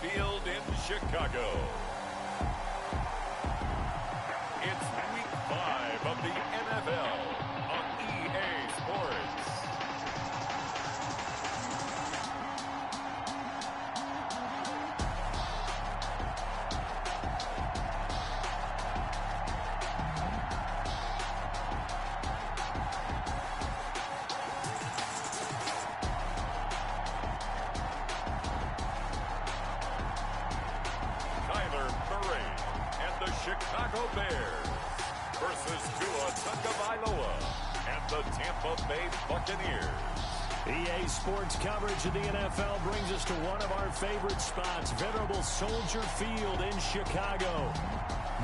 Field in Chicago. It's Week 5 of the NFL on EA Sports. Chicago Bears versus Tua Tagovailoa and the Tampa Bay Buccaneers. EA Sports coverage of the NFL brings us to one of our favorite spots, venerable Soldier Field in Chicago.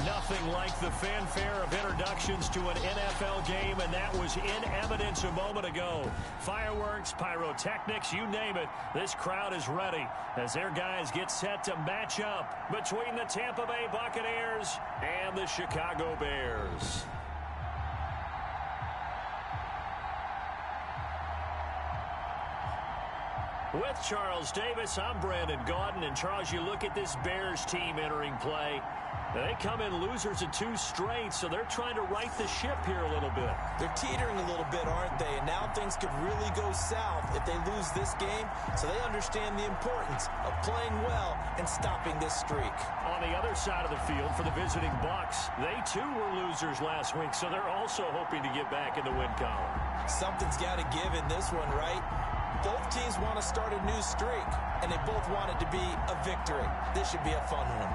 Nothing like the fanfare of introductions to an NFL game, and that was in evidence a moment ago. Fireworks, pyrotechnics, you name it. This crowd is ready as their guys get set to match up between the Tampa Bay Buccaneers and the Chicago Bears. With Charles Davis, I'm Brandon Gaudin. And Charles, you look at this Bears team entering play. They come in losers of 2 straight, so they're trying to right the ship here a little bit. They're teetering a little bit, aren't they? And now things could really go south if they lose this game, so they understand the importance of playing well and stopping this streak. On the other side of the field for the visiting Bucs, they too were losers last week, so they're also hoping to get back in the win column. Something's got to give in this one, right? Both teams want to start a new streak, and they both want it to be a victory. This should be a fun one.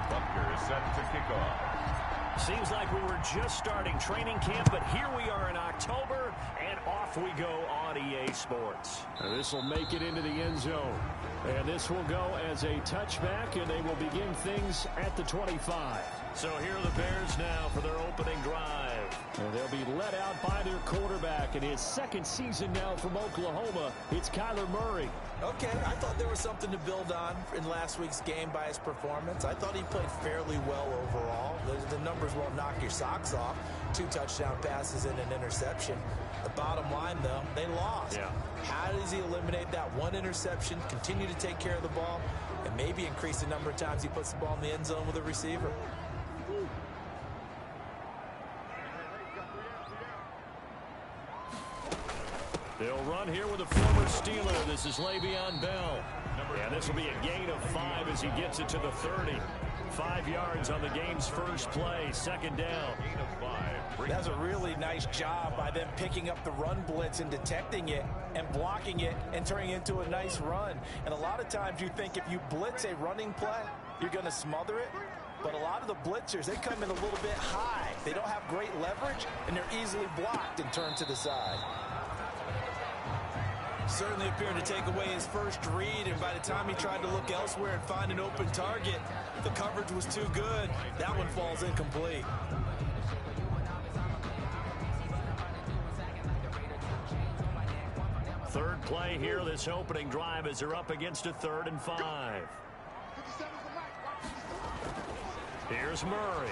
Buckner is set to kick off. Seems like we were just starting training camp, but here we are in October, and off we go on EA Sports. This will make it into the end zone. And this will go as a touchback, and they will begin things at the 25. So here are the Bears now for their opening drive. And they'll be led out by their quarterback in his second season now from Oklahoma. It's Kyler Murray. Okay, I thought there was something to build on in last week's game by his performance. I thought he played fairly well overall. The numbers won't knock your socks off. 2 touchdown passes and an interception. The bottom line, though, they lost. Yeah. How does he eliminate that 1 interception, continue to take care of the ball, and maybe increase the number of times he puts the ball in the end zone with a receiver? They'll run here with a former Steeler. This is Le'Veon Bell. And this will be a gain of 5 as he gets it to the 30. 5 yards on the game's first play. Second down. Gain of 5. That's a really nice job by them picking up the run blitz and detecting it and blocking it and turning it into a nice run. And a lot of times you think if you blitz a running play, you're going to smother it. But a lot of the blitzers, they come in a little bit high. They don't have great leverage, and they're easily blocked and turned to the side. Certainly appeared to take away his first read, and by the time he tried to look elsewhere and find an open target, the coverage was too good. That one falls incomplete. Third play here, this opening drive, as they're up against a 3rd and 5. Here's Murray.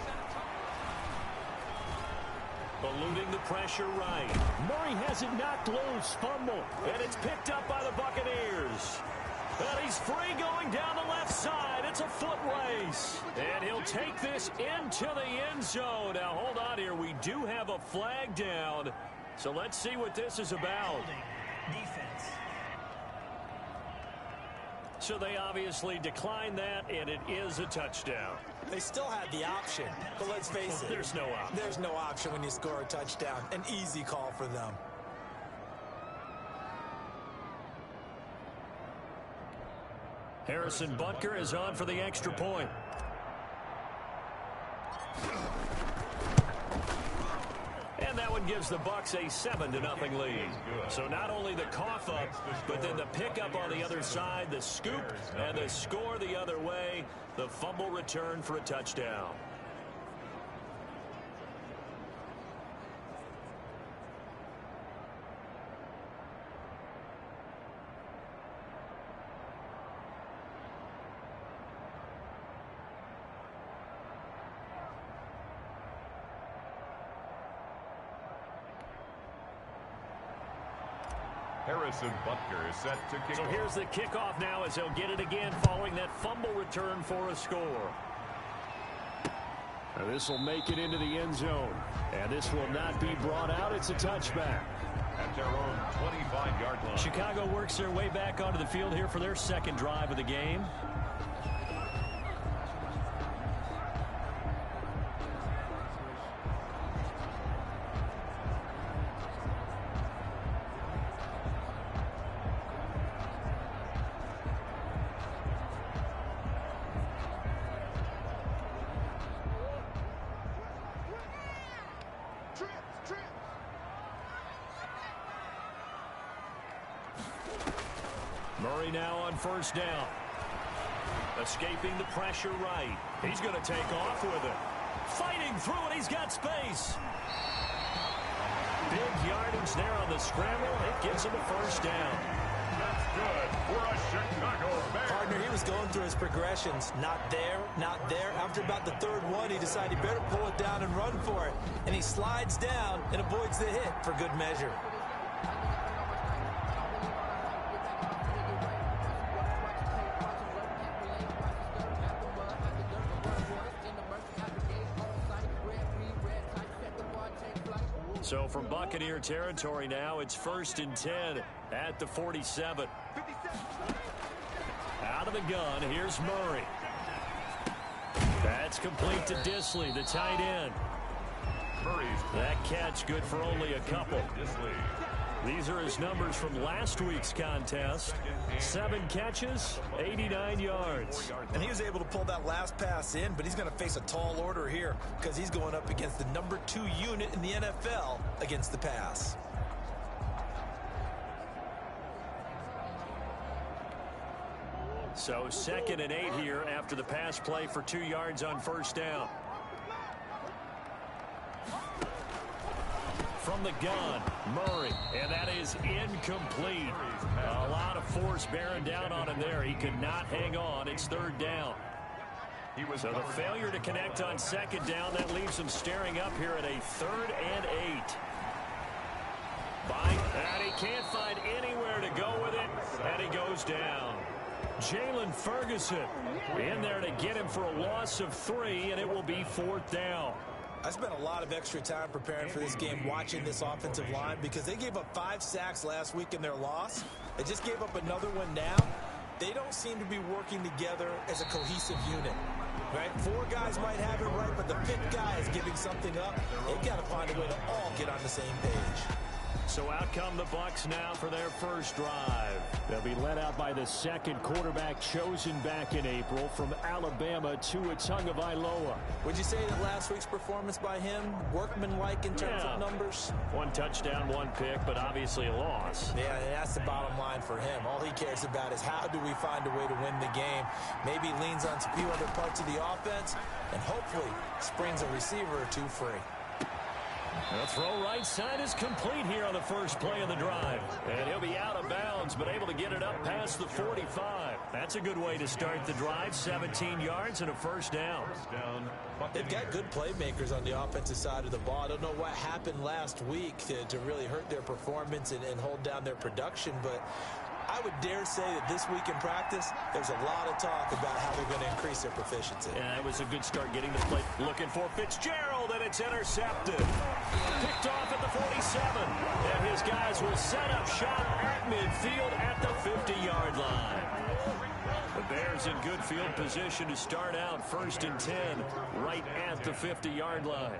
Eluding the pressure right. Murray has it knocked loose. Fumble. And it's picked up by the Buccaneers. And he's free going down the left side. It's a foot race. And he'll take this into the end zone. Now, hold on here. We do have a flag down. So let's see what this is about. Defense. So they obviously declined that, and it is a touchdown. They still had the option, but let's face it. There's no option. There's no option when you score a touchdown. An easy call for them. Harrison Butker is on for the extra point. And that one gives the Bucs a 7-0 lead. So not only the cough up, but then the pickup on the other side, the scoop, and the score the other way, the fumble return for a touchdown. Harrison Butker is set to kick So off. here's the kickoff now as he'll get it again following that fumble return for a score. This will make it into the end zone. And this will not be brought out. It's a touchback. At their own 25-yard line. Chicago works their way back onto the field here for their second drive of the game. Murray now on first down. Escaping the pressure right. He's going to take off with it. Fighting through it. He's got space. Big yardage there on the scramble. It gives him a first down. That's good for a Chicago Bear. Partner, he was going through his progressions. Not there, not there. After about the third one, he decided he better pull it down and run for it. And he slides down and avoids the hit for good measure. So from Buccaneer territory now, it's 1st and 10 at the 47. Out of the gun, here's Murray. That's complete to Disley, the tight end. Murray's That catch good for only a couple. Disley. These are his numbers from last week's contest. 7 catches, 89 yards. And he was able to pull that last pass in, but he's going to face a tall order here because he's going up against the number 2 unit in the NFL against the pass. So 2nd and 8 here after the pass play for 2 yards on first down. From the gun, Murray, and that is incomplete. A lot of force bearing down on him there. He could not hang on. It's 3rd down. So the failure to connect on 2nd down, that leaves him staring up here at a 3rd and 8. And he can't find anywhere to go with it, and he goes down. Jalen Ferguson in there to get him for a loss of 3, and it will be 4th down. I spent a lot of extra time preparing for this game watching this offensive line because they gave up 5 sacks last week in their loss. They just gave up another one now. They don't seem to be working together as a cohesive unit. Right? 4 guys might have it right, but the 5th guy is giving something up. They've got to find a way to all get on the same page. So out come the Bucs now for their first drive. They'll be led out by the 2nd quarterback chosen back in April from Alabama, Tua Tagovailoa. Would you say that last week's performance by him, workmanlike in terms of numbers? 1 touchdown, 1 pick, but obviously a loss. Yeah, and that's the bottom line for him. All he cares about is how do we find a way to win the game. Maybe he leans on a few other parts of the offense and hopefully springs a receiver or 2 free. The throw right side is complete here on the first play of the drive. And he'll be out of bounds, but able to get it up past the 45. That's a good way to start the drive. 17 yards and a first down. They've got good playmakers on the offensive side of the ball. I don't know what happened last week to really hurt their performance and hold down their production, but I would dare say that this week in practice, there's a lot of talk about how they're going to increase their proficiency. Yeah, that was a good start getting the play. Looking for Fitzgerald, and it's intercepted. Picked off at the 47. And his guys will set up shop at midfield at the 50-yard line. The Bears in good field position to start out 1st and 10 right at the 50-yard line.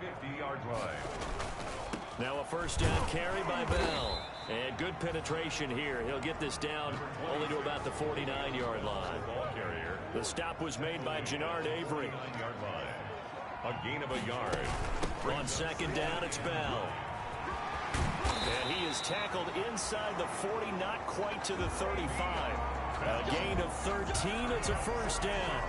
Now a first down carry by Bell. And good penetration here. He'll get this down only to about the 49-yard line. The stop was made by Jannard Avery. A gain of a yard. On 2nd down, it's Bell. And he is tackled inside the 40, not quite to the 35. A gain of 13. It's a first down.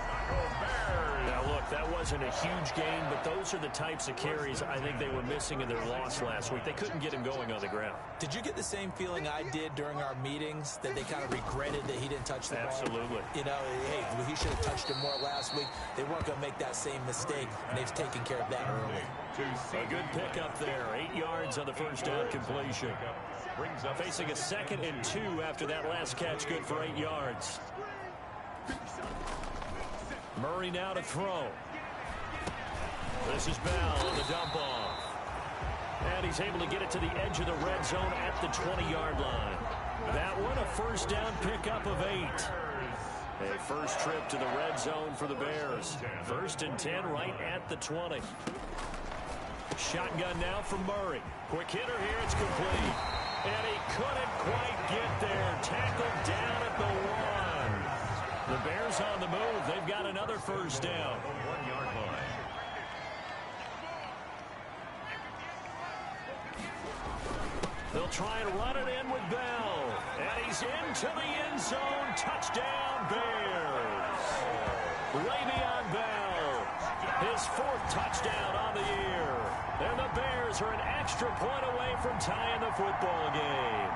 Now, look, that wasn't a huge gain, but those are the types of carries I think they were missing in their loss last week. They couldn't get him going on the ground. Did you get the same feeling I did during our meetings, that they kind of regretted that he didn't touch the ball? Absolutely. You know, hey, he should have touched it more last week. They weren't going to make that same mistake, and they've taken care of that early. A good pickup there. 8 yards on the first down completion. Facing a 2nd and 2 after that last catch, good for 8 yards. Murray now to throw. This is Bell on the dump off. And he's able to get it to the edge of the red zone at the 20-yard line. That one a first down pickup of 8. A first trip to the red zone for the Bears. 1st and 10 right at the 20. Shotgun now from Murray. Quick hitter here, it's complete. And he couldn't quite get there. Tackled down at the 1. The Bears on the move. They've got another first down. 1-yard line. They'll try and run it in with Bell. And he's into the end zone. Touchdown, Bears. Le'Veon Bell. His 4th touchdown on the year. And the Bears are an extra point away from tying the football game.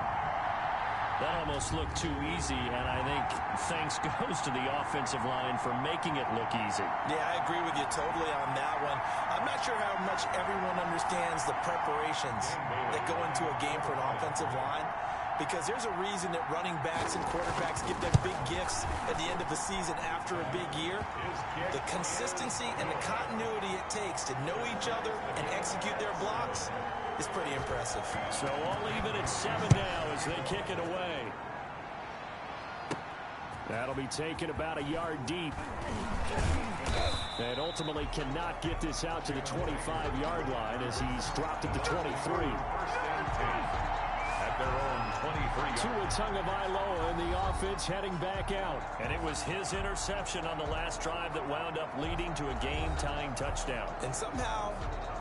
That almost looked too easy, and I think thanks goes to the offensive line for making it look easy. Yeah, I agree with you totally on that one. I'm not sure how much everyone understands the preparations that go into a game for an offensive line, because there's a reason that running backs and quarterbacks give them big gifts at the end of the season after a big year. The consistency and the continuity it takes to know each other and execute their blocks is pretty impressive. So all even at 7 now as they kick it away. That'll be taken about a yard deep. And ultimately cannot get this out to the 25-yard line as he's dropped at the 23. At their own 23. Tua Tagovailoa in the offense heading back out. And it was his interception on the last drive that wound up leading to a game-tying touchdown. And somehow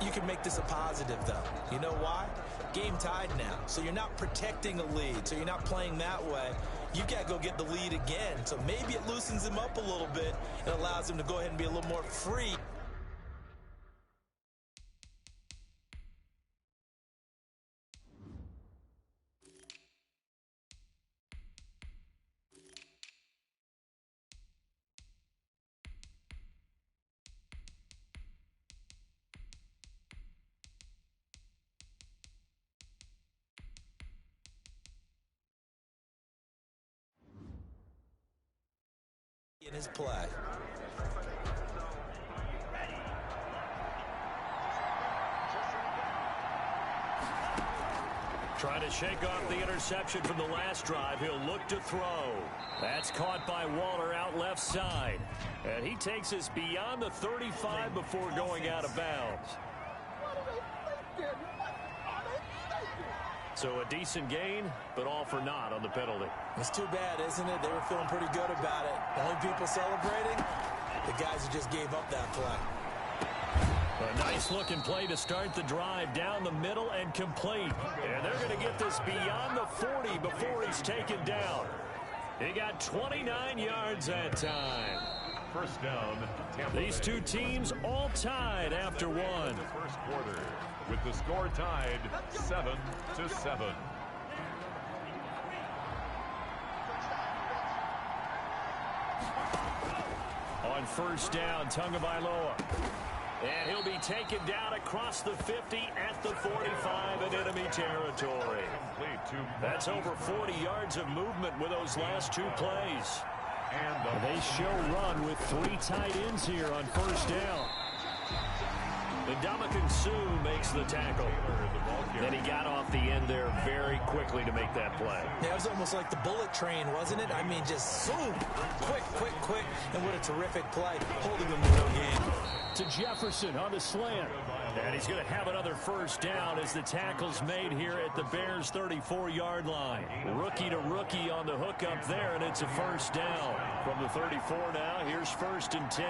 you can make this a positive, though. You know why? Game tied now. So you're not protecting a lead. So you're not playing that way. You've got to go get the lead again. So maybe it loosens him up a little bit and allows him to go ahead and be a little more free. In his play. Trying to shake off the interception from the last drive. He'll look to throw. That's caught by Waller out left side. And he takes us beyond the 35 before going out of bounds. So a decent gain, but all for naught on the penalty. It's too bad, isn't it? They were feeling pretty good about it. The only people celebrating, the guys who just gave up that play. A nice-looking play to start the drive down the middle and complete. And they're going to get this beyond the 40 before he's taken down. He got 29 yards that time. First down, Tampa These two teams all tied after one. First quarter, with the score tied 7-7. On first down, Tagovailoa. And he'll be taken down across the 50 at the 45 in enemy territory. That's over 40 yards of movement with those last two plays. And they show run with three tight ends here on first down. Ndamukong Suh makes the tackle. Then he got off the end there very quickly to make that play. Yeah, it was almost like the bullet train, wasn't it? I mean, just zoom, quick, and what a terrific play, holding them to no gain. To Jefferson on the slant. And he's going to have another first down as the tackle's made here at the Bears' 34-yard line. Rookie to rookie on the hook up there, and it's a first down. From the 34 now, here's 1st and 10.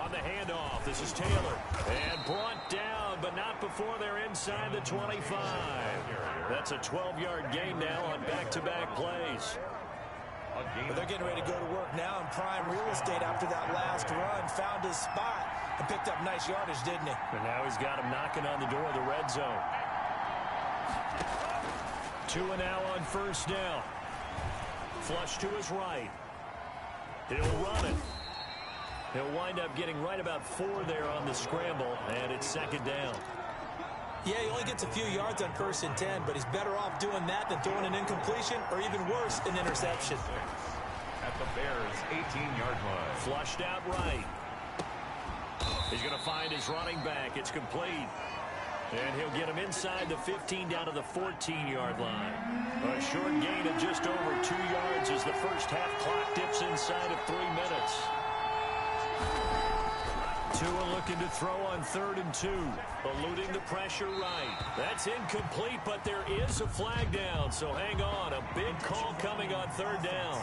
On the handoff, this is Taylor. And brought down, but not before they're inside the 25. That's a 12-yard gain now on back-to-back plays. But they're getting ready to go to work now in prime real estate after that last run. Found his spot and picked up nice yardage, didn't he? And now he's got him knocking on the door of the red zone. 2 and now on first down. Flush to his right. He'll run it. He'll wind up getting right about 4 there on the scramble, and it's 2nd down. Yeah, he only gets a few yards on 1st and 10, but he's better off doing that than throwing an incompletion or even worse, an interception. At the Bears' 18-yard line. Flushed out right. He's going to find his running back. It's complete. And he'll get him inside the 15 down to the 14-yard line. A short gain of just over 2 yards as the first half clock dips inside of 3 minutes. Tua looking to throw on 3rd and 2. Eluding the pressure right. That's incomplete, but there is a flag down, so hang on. A big call coming on 3rd down.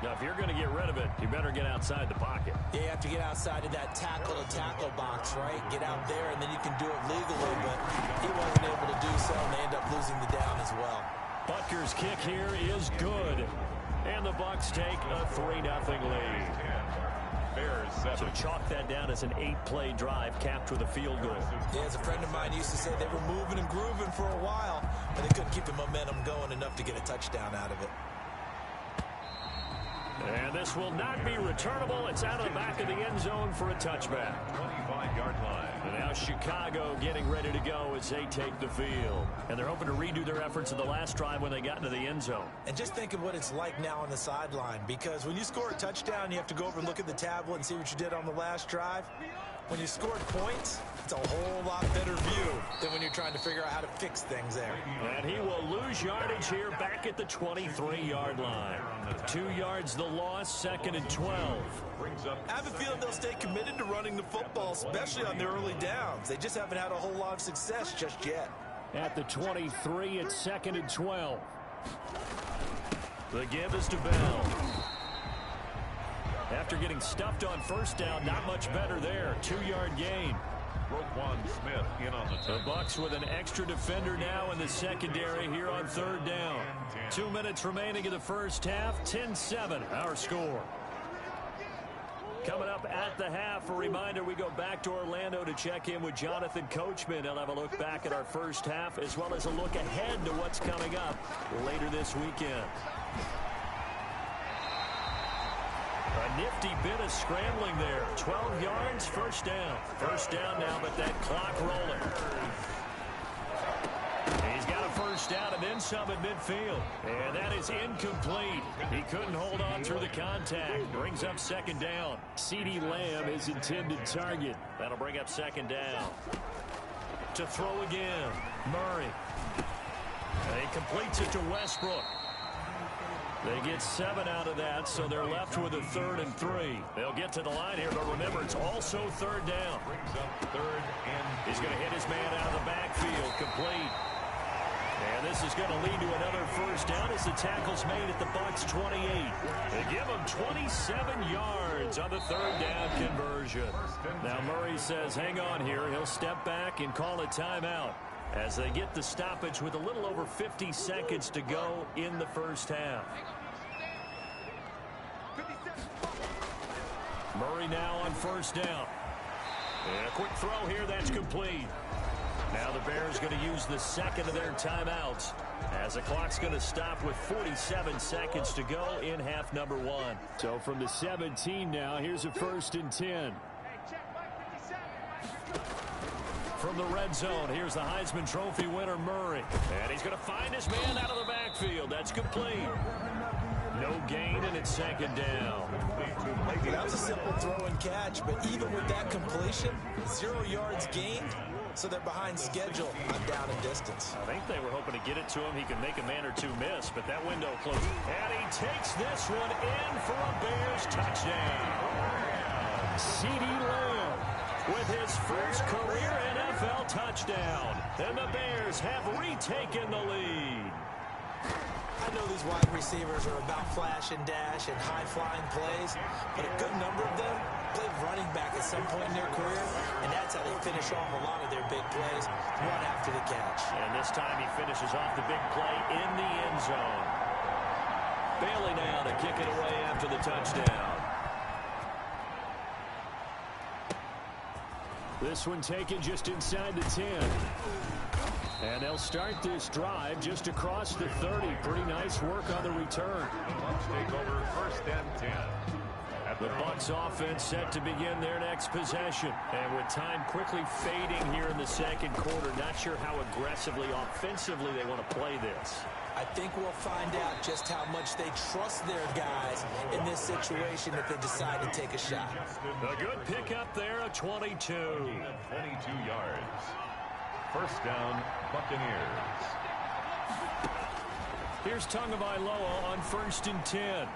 Now, if you're going to get rid of it, you better get outside the pocket. Yeah, you have to get outside of that tackle-to-tackle box, right? Get out there, and then you can do it legally, but he wasn't able to do so, and they end up losing the down as well. Butker's kick here is good. And the Bucs take a 3-0 lead. Bears 7. So chalk that down as an 8-play drive capped with a field goal. Yeah, as a friend of mine used to say, they were moving and grooving for a while, but they couldn't keep the momentum going enough to get a touchdown out of it. And this will not be returnable. It's out of the back of the end zone for a touchback. 25-yard line. And now Chicago getting ready to go as they take the field. And they're hoping to redo their efforts of the last drive when they got into the end zone. And just think of what it's like now on the sideline, because when you score a touchdown, you have to go over and look at the tablet and see what you did on the last drive. When you scored points, it's a whole lot better view than when you're trying to figure out how to fix things there. And he will lose yardage here back at the 23-yard line. 2 yards the loss, 2nd and 12. I have a feeling they'll stay committed to running the football, especially on their early downs. They just haven't had a whole lot of success just yet. At the 23, it's 2nd and 12. The give is to Bell. After getting stuffed on first down, not much better there. 2-yard gain. Roquan Smith in on the Bucs with an extra defender now in the secondary here on 3rd down. 2 minutes remaining in the first half. 10-7 our score. Coming up at the half, a reminder, we go back to Orlando to check in with Jonathan Coachman. He'll have a look back at our first half as well as a look ahead to what's coming up later this weekend. A nifty bit of scrambling there. 12 yards, first down. First down now, but that clock rolling. He's got a first down and then some at midfield. And that is incomplete. He couldn't hold on through the contact. Brings up 2nd down. CeeDee Lamb is intended target. That'll bring up 2nd down. To throw again. Murray. And he completes it to Westbrook. They get 7 out of that, so they're left with a 3rd and 3. They'll get to the line here, but remember, it's also 3rd down. Brings up 3rd and he's going to hit his man out of the backfield, complete. And this is going to lead to another first down as the tackle's made at the Bucs 28. They give him 27 yards on the 3rd down conversion. Now Murray says, hang on here. He'll step back and call a timeout as they get the stoppage with a little over 50 seconds to go in the first half. Murray now on first down. And a quick throw here, that's complete. Now the Bears going to use the second of their timeouts as the clock's going to stop with 47 seconds to go in half number 1. So from the 17 now, here's a 1st and 10. From the red zone, here's the Heisman Trophy winner, Murray. And he's going to find his man out of the backfield. That's complete. No gain, and it's 2nd down. That was a simple throw and catch, but even with that completion, 0 yards gained, so they're behind schedule on down and distance. I think they were hoping to get it to him. He could make a man or two miss, but that window closed. And he takes this one in for a Bears touchdown. CeeDee Lamb with his first career NFL touchdown. And the Bears have retaken the lead. I know these wide receivers are about flash and dash and high-flying plays, but a good number of them played running back at some point in their career, and that's how they finish off a lot of their big plays, run after the catch. And this time he finishes off the big play in the end zone. Bailey now to kick it away after the touchdown. This one taken just inside the 10. And they'll start this drive just across the 30. Pretty nice work on the return. The Bucs take over 1st and 10. The Bucs offense set to begin their next possession. And with time quickly fading here in the 2nd quarter, not sure how aggressively, offensively they want to play this. I think we'll find out just how much they trust their guys in this situation if they decide to take a shot. A good pickup there, a 22. 22 yards. 1st down, Buccaneers. Here's Tagovailoa on 1st and 10.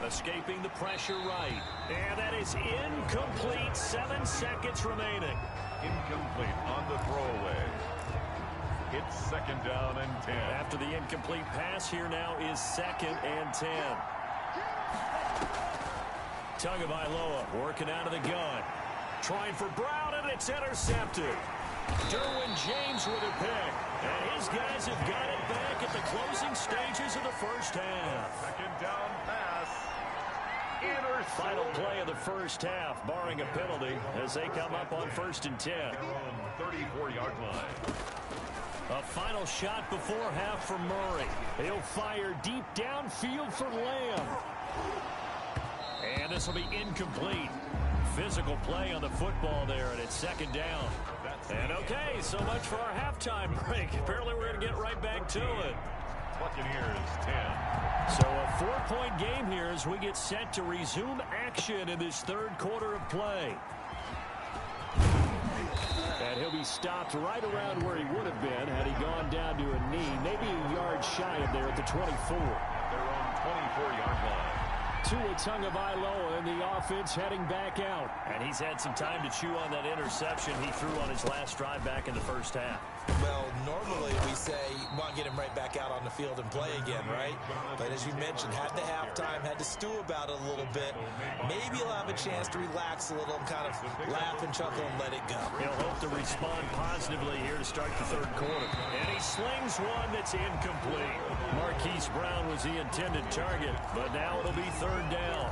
Escaping the pressure right. And that is incomplete. 7 seconds remaining. Incomplete on the throwaway. It's 2nd down and 10. After the incomplete pass, here now is 2nd and 10. Tagovailoa working out of the gun. Trying for Brown, and it's intercepted. Derwin James with a pick. And his guys have got it back at the closing stages of the 1st half. 2nd down pass. Intercepted. Final play of the 1st half, barring a penalty, as they come up on 1st and 10. 34-yard line. A final shot before half for Murray. He'll fire deep downfield for Lamb. And this will be incomplete. Physical play on the football there, and it's 2nd down. And okay, so much for our halftime break. Apparently we're going to get right back to it. Buccaneers 10. So a 4-point game here as we get set to resume action in this 3rd quarter of play. And he'll be stopped right around where he would have been had he gone down to a knee, maybe a yard shy of there at the 24. They're on 24-yard line. Tua Tagovailoa in the offense heading back out. And he's had some time to chew on that interception he threw on his last drive back in the 1st half. Well, normally we say, want to get him right back out on the field and play again, right? But as you mentioned, had the halftime, had to stew about it a little bit. Maybe he'll have a chance to relax a little and kind of laugh and chuckle and let it go. He'll hope to respond positively here to start the 3rd quarter. And he slings one that's incomplete. Marquise Brown was the intended target, but now it'll be 3rd down.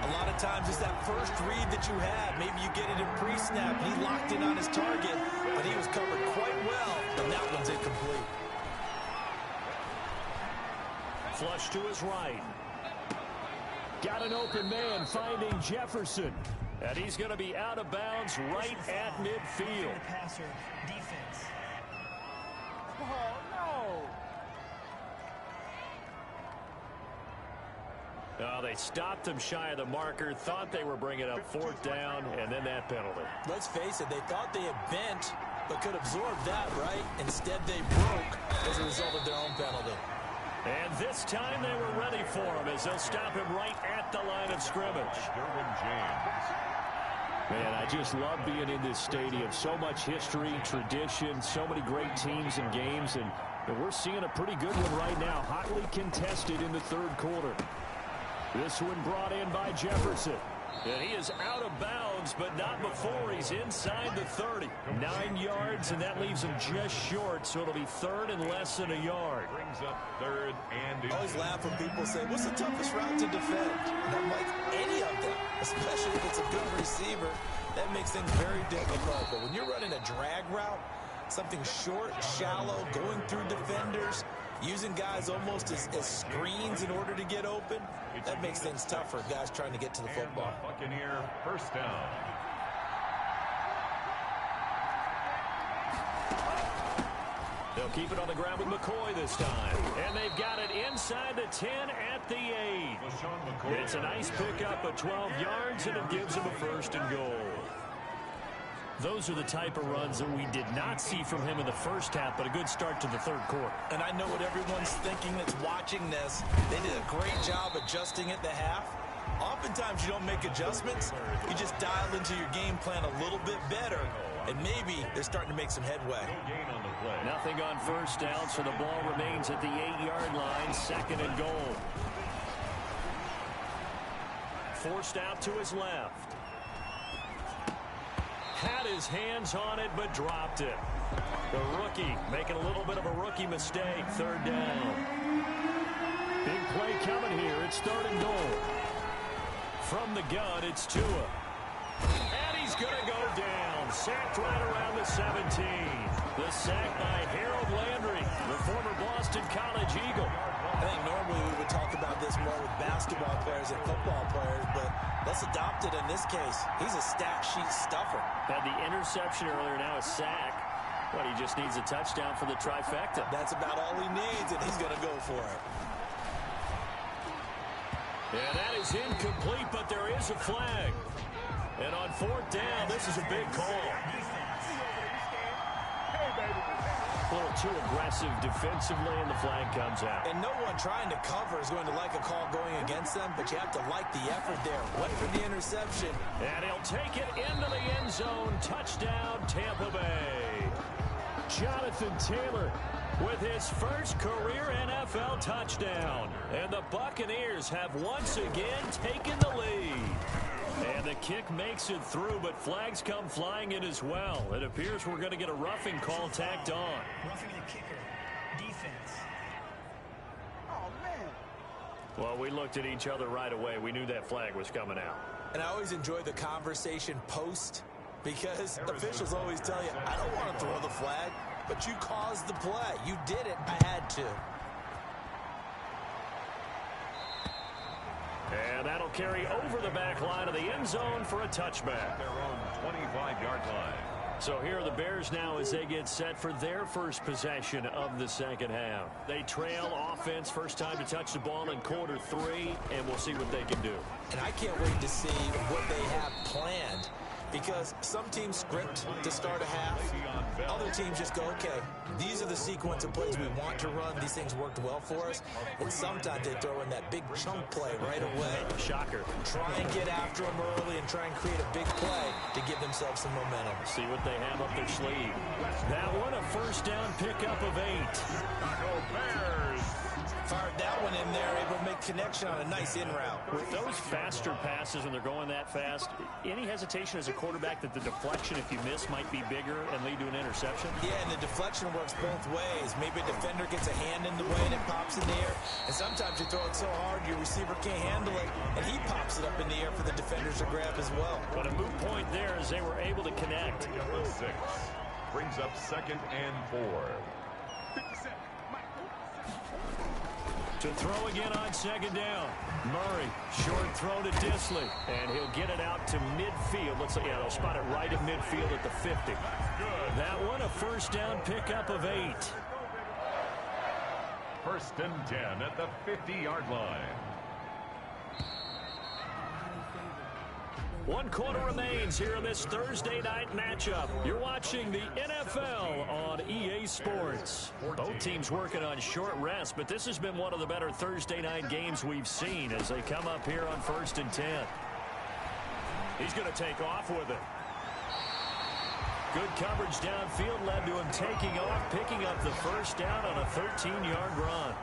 A lot of times it's that first read that you have. Maybe you get it in pre-snap, and he locked in on his target, but he was covered quite well, and that one's incomplete. Flush to his right. Got an open man finding Jefferson. And he's going to be out of bounds right at midfield. Passer, defense. Oh, no. Oh, they stopped him shy of the marker, thought they were bringing up 4th down, and then that penalty. Let's face it, they thought they had bent, but could absorb that, right? Instead, they broke as a result of their own penalty. And this time they were ready for him as they'll stop him right at the line of scrimmage. Derwin James. Man, I just love being in this stadium. So much history, tradition, so many great teams and games, and we're seeing a pretty good one right now, hotly contested in the 3rd quarter. This one brought in by Jefferson. And he is out of bounds, but not before he's inside the 30. 9 yards, and that leaves him just short, so it'll be 3rd and less than a yard. Brings up 3rd and... I always laugh when people say, what's the toughest route to defend? And I'm like, any of them, especially if it's a good receiver. That makes things very difficult. But when you're running a drag route, Something short, shallow, going through defenders, using guys almost as screens in order to get open. That makes things tough for guys trying to get to the football. Buccaneer first down. They'll keep it on the ground with McCoy this time. And they've got it inside the 10 at the 8. It's a nice pickup of 12 yards, and it gives them a first and goal. Those are the type of runs that we did not see from him in the first half, but a good start to the third quarter. And I know what everyone's thinking that's watching this. They did a great job adjusting at the half. Oftentimes you don't make adjustments. You just dial into your game plan a little bit better, and maybe they're starting to make some headway. Nothing on first down, so the ball remains at the 8-yard line, second and goal. Forced out to his left. Had his hands on it, but dropped it. The rookie making a little bit of a rookie mistake. Third down. Big play coming here. It's third and goal. From the gun, it's Tua. And he's going to go down. Sacked right around the 17. The sack by Harold Landry, the former Boston College Eagle. I think normally we would talk about this more with basketball players and football players, but let's adopt it in this case. He's a stat sheet stuffer. Had the interception earlier, now a sack. But he just needs a touchdown for the trifecta. That's about all he needs, and he's going to go for it. And that is incomplete, but there is a flag. And on fourth down, this is a big call. A little too aggressive defensively, and the flag comes out. And no one trying to cover is going to like a call going against them, but you have to like the effort there. Went for the interception. And he'll take it into the end zone. Touchdown, Tampa Bay. Jonathan Taylor with his first career NFL touchdown. And the Buccaneers have once again taken the lead. And the kick makes it through, but flags come flying in as well. It appears we're going to get a roughing call tacked on. Roughing the kicker. Defense. Oh, man. Well, we looked at each other right away. We knew that flag was coming out. And I always enjoy the conversation post, because officials always tell you, I don't want to throw the flag, but you caused the play. You did it. I had to. And that'll carry over the back line of the end zone for a touchback. Their own 25-yard line. So here are the Bears now as they get set for their first possession of the second half. They trail offense, first time to touch the ball in quarter 3, and we'll see what they can do. And I can't wait to see what they have planned, because some teams script to start a half. Other teams just go, okay, these are the sequence of plays we want to run. These things worked well for us. And sometimes they throw in that big chunk play right away. Shocker. Try and get after them early and try and create a big play to give themselves some momentum. See what they have up their sleeve. That one, a first down pickup of 8. Bears. Fired that one in there, able to make connection on a nice in route. With those faster passes when they're going that fast, any hesitation as a quarterback that the deflection, if you miss, might be bigger and lead to an interception? Yeah, and the deflection works both ways. Maybe a defender gets a hand in the way and it pops in the air. And sometimes you throw it so hard your receiver can't handle it, and he pops it up in the air for the defenders to grab as well. But a moot point there as they were able to connect. Number 6 brings up 2nd and 4. To throw again on second down. Murray, short throw to Disley. And he'll get it out to midfield. Looks like, yeah, they'll spot it right at midfield at the 50. That one, a first down pickup of 8. 1st and 10 at the 50-yard line. 1 quarter remains here in this Thursday night matchup. You're watching the NFL on EA Sports. Both teams working on short rest, but this has been one of the better Thursday night games we've seen as they come up here on 1st and 10. He's going to take off with it. Good coverage downfield led to him taking off, picking up the first down on a 13-yard run.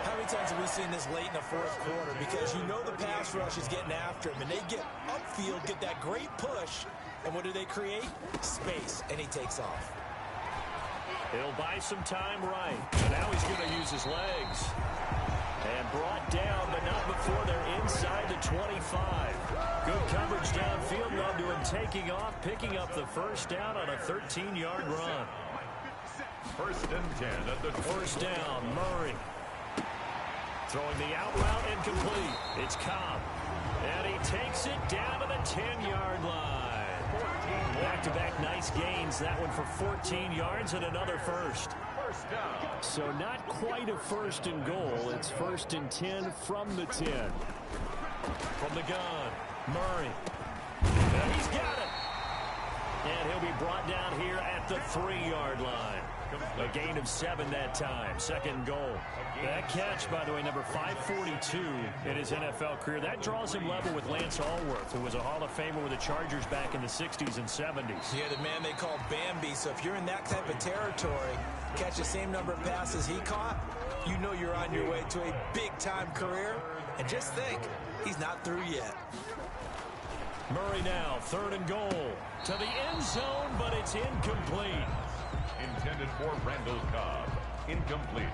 How many times have we seen this late in the fourth quarter? Because you know the pass rush is getting after him, and they get upfield, get that great push, and what do they create? Space, and he takes off. He'll buy some time right, and now he's going to use his legs. And brought down, but not before they're inside the 25. Good coverage downfield led to him taking off, picking up the first down on a 13-yard run. First and 10 at the First down, Murray. Throwing the out route incomplete. It's Cobb. And he takes it down to the 10-yard line. Back-to-back nice gains. That one for 14 yards and another first. First down. So not quite a first and goal. It's first and 10 from the 10. From the gun, Murray. And he's got it. And he'll be brought down here at the 3-yard line. A gain of 7 that time. Second goal. That catch, by the way, number 542 in his NFL career. That draws him level with Lance Allworth, who was a Hall of Famer with the Chargers back in the 60s and 70s. Yeah, the man they call Bambi. So if you're in that type of territory, catch the same number of passes he caught, you know you're on your way to a big-time career. And just think, he's not through yet. Murray now, 3rd and goal. To the end zone, but it's incomplete. Intended for Randall Cobb. Incomplete.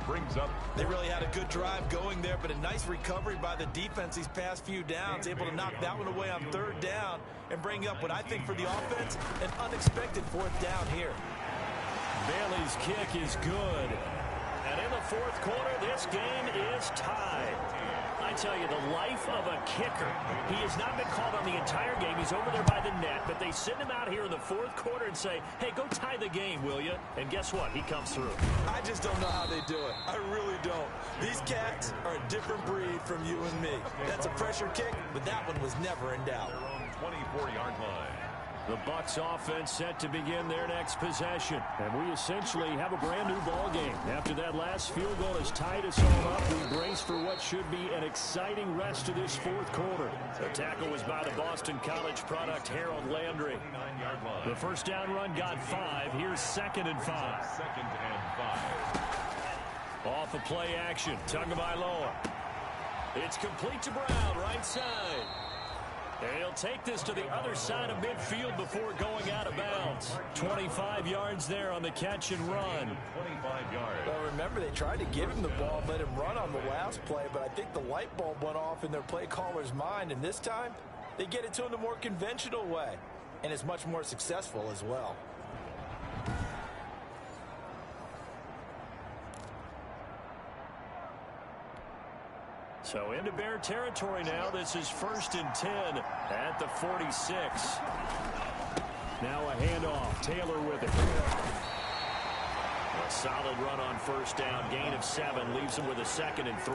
Brings up. They really had a good drive going there, but a nice recovery by the defense these past few downs. Able to knock that one away on 3rd down and bring up what I think for the offense, an unexpected 4th down here. Bailey's kick is good. And in the 4th quarter, this game is tied. I tell you, the life of a kicker. He has not been called on the entire game. He's over there by the net, but they send him out here in the 4th quarter and say, hey, go tie the game, will you? And guess what? He comes through. I just don't know how they do it. I really don't. These cats are a different breed from you and me. That's a pressure kick, but that one was never in doubt. Their own 24-yard line. The Bucs offense set to begin their next possession. And we essentially have a brand new ball game. After that last field goal has tied us all up, we brace for what should be an exciting rest of this 4th quarter. The tackle was by the Boston College product, Harold Landry. The first down run got 5. Here's 2nd and 5. 2nd and 5. Off of play action, Tagovailoa. It's complete to Brown, right side. And he'll take this to the other side of midfield before going out of bounds. 25 yards there on the catch and run. 25 yards. Well, remember, they tried to give him the ball and let him run on the last play, but I think the light bulb went off in their play caller's mind, and this time, they get it to him the more conventional way, and it's much more successful as well. So into Bear territory now. This is 1st and 10 at the 46. Now a handoff. Taylor with it. A solid run on 1st down. Gain of 7. Leaves him with a 2nd and 3.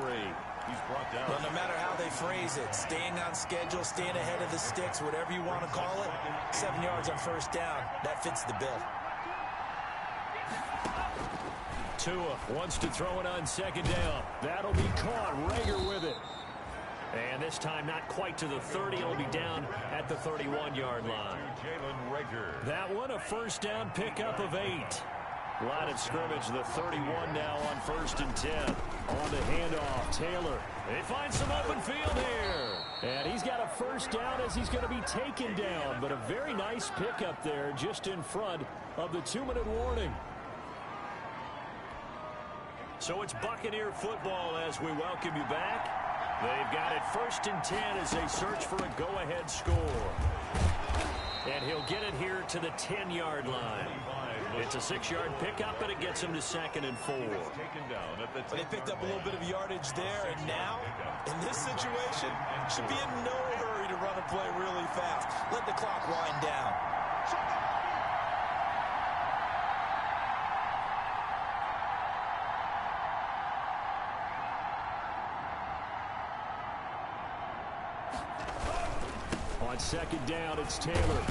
He's brought down. Well, no matter how they phrase it, staying on schedule, staying ahead of the sticks, whatever you want to call it, 7 yards on 1st down. That fits the bill. Tua wants to throw it on 2nd down. That'll be caught. Rager with it. And this time not quite to the 30. It'll be down at the 31-yard line. Jalen Rager. That one a 1st down pickup of 8. Line of scrimmage, the 31 now on 1st and 10. On the handoff, Taylor. They find some open field here. And he's got a 1st down as he's going to be taken down. But a very nice pickup there just in front of the 2-minute warning. So it's Buccaneer football as we welcome you back. They've got it 1st and 10 as they search for a go-ahead score. And he'll get it here to the 10-yard line. It's a 6-yard pickup, and it gets him to 2nd and 4. They picked up a little bit of yardage there, and now, in this situation, should be in no hurry to run a play really fast. Let the clock wind down. On 2nd down, it's Taylor.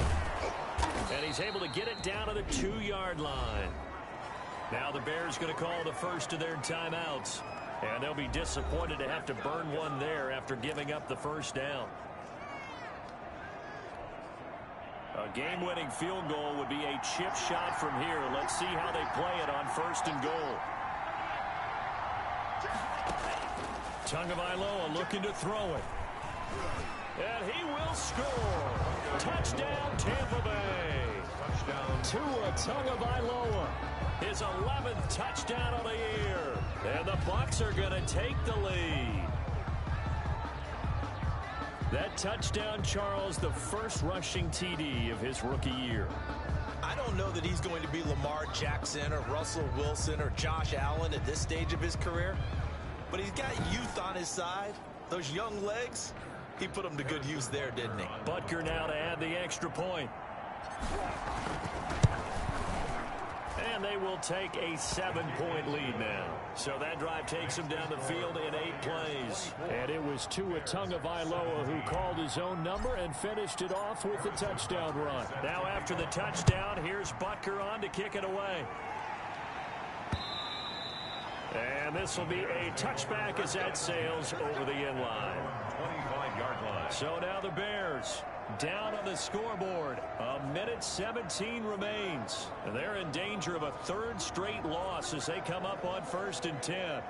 And he's able to get it down to the 2-yard line. Now the Bears going to call the first of their timeouts. And they'll be disappointed to have to burn one there after giving up the 1st down. A game-winning field goal would be a chip shot from here. Let's see how they play it on 1st and goal. Tagovailoa looking to throw it. And he will score. Touchdown, Tampa Bay. Touchdown. Tua Tagovailoa. His 11th touchdown of the year. And the Bucs are going to take the lead. That touchdown, Charles, the first rushing TD of his rookie year. I don't don't know that he's going to be Lamar Jackson or Russell Wilson or Josh Allen at this stage of his career, but he's got youth on his side. Those young legs, he put them to good use there, didn't he? Butker now to add the extra point. And they will take a 7-point lead now. So that drive takes him down the field in 8 plays. And it was Tua Tagovailoa who called his own number and finished it off with a touchdown run. Now after the touchdown, here's Butker on to kick it away. And this will be a touchback as that sails over the end line. 25-yard line. So now the Bears down on the scoreboard. 1:17 remains. And they're in danger of a 3rd straight loss as they come up on 1st and 10.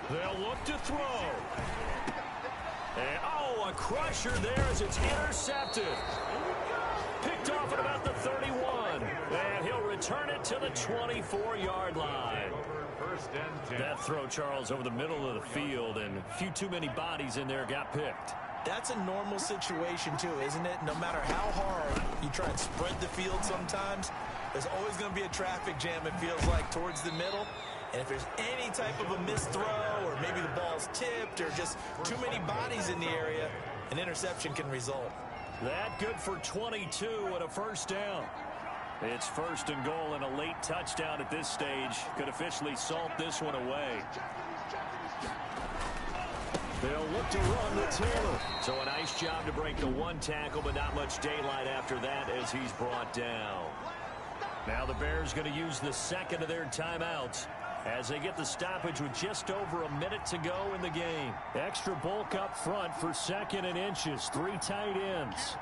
They'll look to throw. And, oh, a crusher there as it's intercepted. Picked off at about the 31. And he'll return it to the 24-yard line. That throw, Charles, over the middle of the field, and a few too many bodies in there got picked. That's a normal situation, too, isn't it? No matter how hard you try and spread the field sometimes, there's always going to be a traffic jam, it feels like, towards the middle. And if there's any type of a missed throw or maybe the ball's tipped or just too many bodies in the area, an interception can result. That good for 22 and a 1st down. It's 1st and goal, and a late touchdown at this stage could officially salt this one away. They'll look to run the Taylor. So a nice job to break the 1 tackle, but not much daylight after that as he's brought down. Now the Bears going to use the 2nd of their timeouts as they get the stoppage with just over a minute to go in the game. Extra bulk up front for 2nd and inches. 3 tight ends.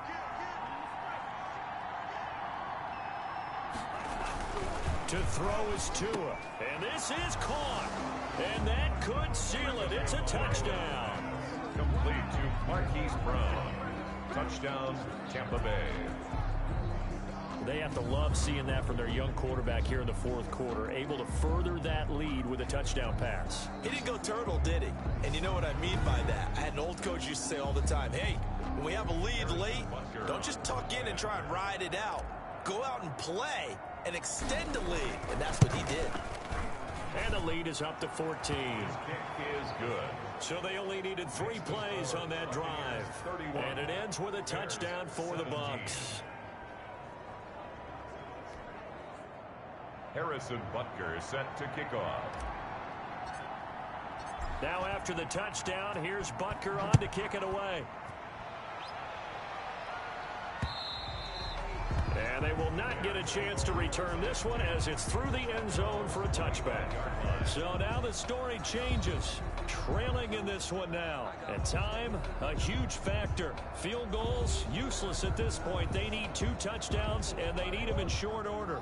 To throw is Tua. And this is caught. And that could seal it. It's a touchdown. Complete to Marquise Brown. Touchdown, Tampa Bay. They have to love seeing that from their young quarterback here in the 4th quarter, able to further that lead with a touchdown pass. He didn't go turtle, did he? And you know what I mean by that. I had an old coach used to say all the time, hey, when we have a lead late, don't just tuck in and try and ride it out. Go out and play and extend the lead. And that's what he did. And the lead is up to 14. Kick is good. So they only needed 3 plays on that drive. And it ends with a touchdown for the Bucs. Harrison Butker set to kick off. Now after the touchdown, here's Butker on to kick it away. And they will not get a chance to return this one as it's through the end zone for a touchback. So now the story changes. Trailing in this one now. And time, a huge factor. Field goals, useless at this point. They need 2 touchdowns, and they need them in short order.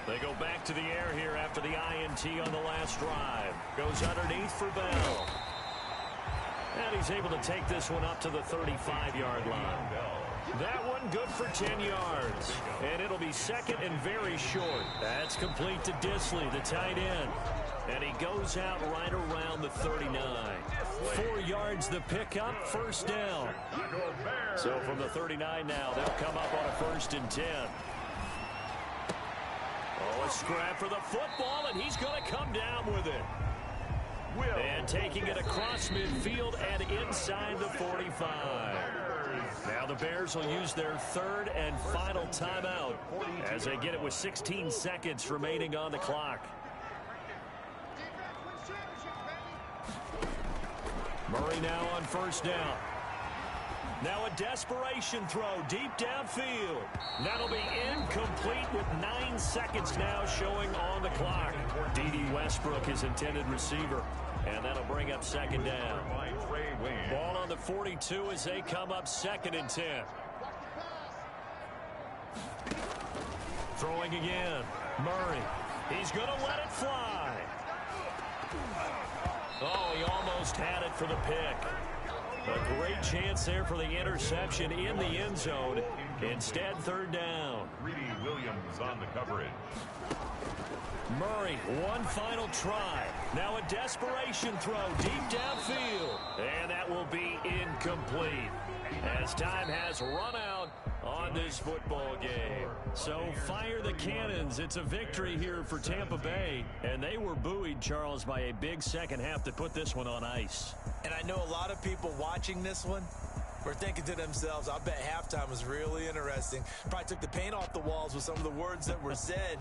They go back to the air here after the INT on the last drive. Goes underneath for Bell. And he's able to take this one up to the 35-yard line. That one good for 10 yards. And it'll be 2nd and very short. That's complete to Disley, the tight end. And he goes out right around the 39. 4 yards the pickup, 1st down. So from the 39 now, they'll come up on a 1st and 10. Oh, a scrap for the football, and he's going to come down with it. And taking it across midfield and inside the 45. Now the Bears will use their 3rd and final timeout as they get it with 16 seconds remaining on the clock. Murray now on 1st down. Now a desperation throw deep downfield. That'll be incomplete with 9 seconds now showing on the clock. D.D. Westbrook, his intended receiver. And that'll bring up 2nd down. Ball on the 42 as they come up 2nd and 10. Throwing again. Murray. He's going to let it fly. Oh, he almost had it for the pick. A great chance there for the interception in the end zone. Instead, third down. Greedy Williams on the coverage. Murray, one final try. Now a desperation throw deep downfield. And that will be incomplete, as time has run out on this football game. So fire the cannons. It's a victory here for Tampa Bay. And they were buoyed, Charles, by a big second half to put this one on ice. And I know a lot of people watching this one were thinking to themselves, I bet halftime was really interesting. Probably took the paint off the walls with some of the words that were said.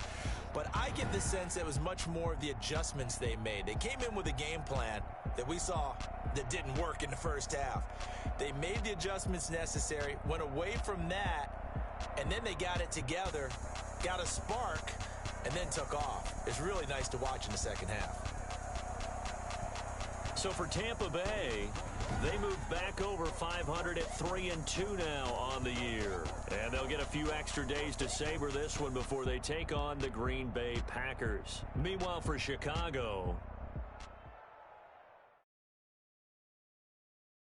But I get the sense it was much more of the adjustments they made. They came in with a game plan that we saw that didn't work in the first half. They made the adjustments necessary, went away from that, and then they got it together, got a spark, and then took off. It's really nice to watch in the second half. So for Tampa Bay, they move back over 500 at 3-2 now on the year. And they'll get a few extra days to savor this one before they take on the Green Bay Packers. Meanwhile, for Chicago,